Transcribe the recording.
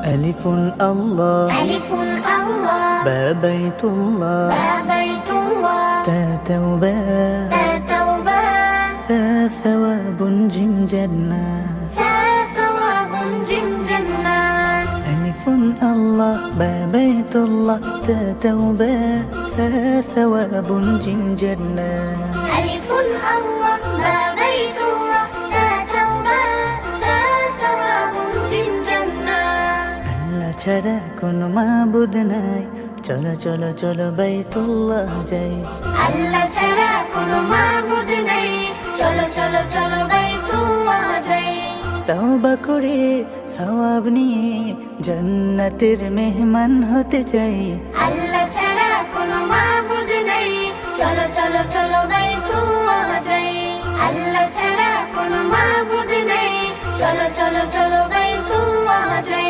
ألف الله ألف الله با بيت الله با بيت الله تا توبة تا توبة ثا ثواب جيم جنة ثا ثواب جم جنة ألف الله با بيت الله تا توبة ثا ثواب جيم جنة ألف الله با بيت الله تا توبة ثا ثواب جم جنة আল্লাহ ছাড়া কোনো মাবুদ নাই, চলো চলো চলো বাইতুল্লাহ যাই। আল্লাহ ছাড়া কোনো মাবুদ নেই, চলো চলো চলো বাইতুল্লাহ যাই। তওবা করে সওয়াব নিয়ে জান্নাতের মেহমান হতে চাই। আল্লাহ ছাড়া কোনো মাবুদ নেই, চলো চলো চলো